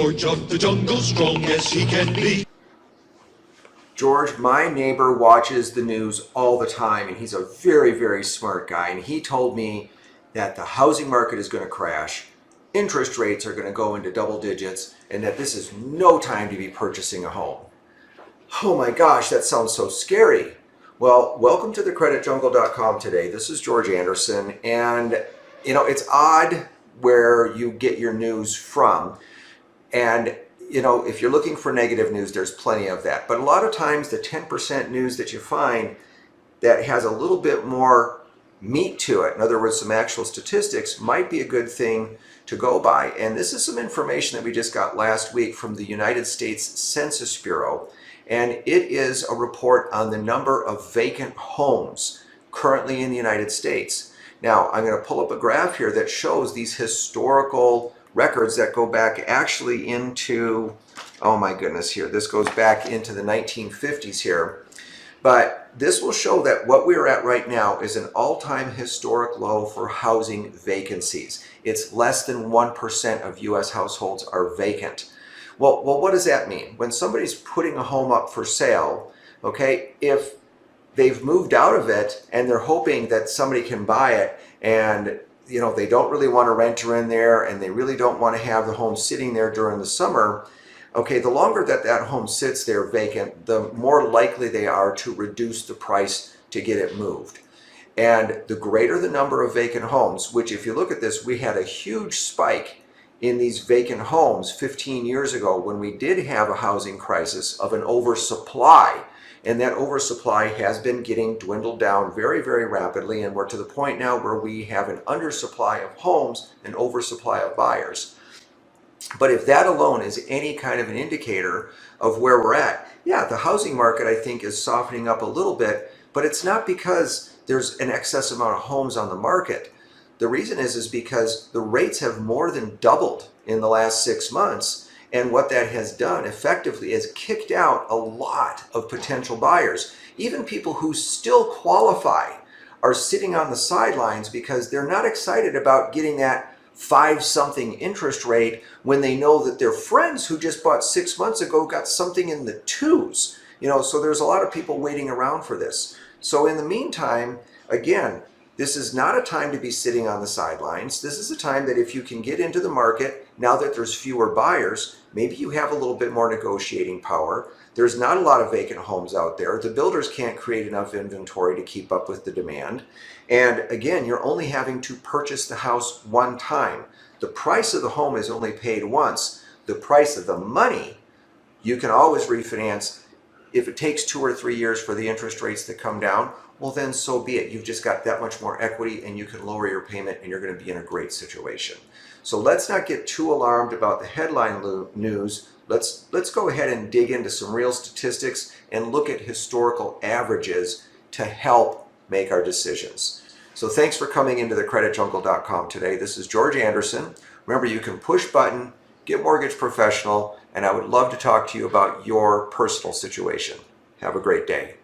George of the jungle, strong as he can be. George, my neighbor watches the news all the time, and he's a very, very smart guy. And he told me that the housing market is going to crash, interest rates are going to go into double digits, and that this is no time to be purchasing a home. Oh my gosh, that sounds so scary. Well, welcome to thecreditjungle.com today. This is George Anderson, and it's odd where you get your news from. And if you're looking for negative news, there's plenty of that. But a lot of times the 10% news that you find that has a little bit more meat to it, in other words, some actual statistics, might be a good thing to go by. And this is some information that we just got last week from the United States Census Bureau. And it is a report on the number of vacant homes currently in the United States. Now, I'm going to pull up a graph here that shows these historical records that go back actually into, oh my goodness, here, this goes back into the 1950s here. But this will show that what we're at right now is an all-time historic low for housing vacancies. It's less than 1% of US households are vacant. Well, what does that mean? When somebody's putting a home up for sale, okay, if they've moved out of it and they're hoping that somebody can buy it, and they don't really want a renter in there, and they really don't want to have the home sitting there during the summer, okay, the longer that home sits there vacant, the more likely they are to reduce the price to get it moved. And the greater the number of vacant homes, which if you look at this, we had a huge spike in these vacant homes 15 years ago when we did have a housing crisis of an oversupply. And that oversupply has been getting dwindled down very, very rapidly, and we're to the point now where we have an undersupply of homes and oversupply of buyers. But if that alone is any kind of an indicator of where we're at, yeah, the housing market, I think, is softening up a little bit, but it's not because there's an excess amount of homes on the market. The reason is because the rates have more than doubled in the last 6 months. And what that has done effectively is kicked out a lot of potential buyers. Even people who still qualify are sitting on the sidelines because they're not excited about getting that 5-something interest rate when they know that their friends who just bought 6 months ago got something in the 2s. So there's a lot of people waiting around for this. So in the meantime, again, this is not a time to be sitting on the sidelines. This is a time that if you can get into the market, now that there's fewer buyers, maybe you have a little bit more negotiating power. There's not a lot of vacant homes out there. The builders can't create enough inventory to keep up with the demand. And again, you're only having to purchase the house one time. The price of the home is only paid once. The price of the money, you can always refinance. If it takes 2 or 3 years for the interest rates to come down, well then so be it. You've just got that much more equity and you can lower your payment and you're going to be in a great situation. So let's not get too alarmed about the headline news. Let's go ahead and dig into some real statistics and look at historical averages to help make our decisions. So thanks for coming into thecreditjungle.com today. This is George Anderson. Remember, you can push button, get mortgage professional, and I would love to talk to you about your personal situation. Have a great day.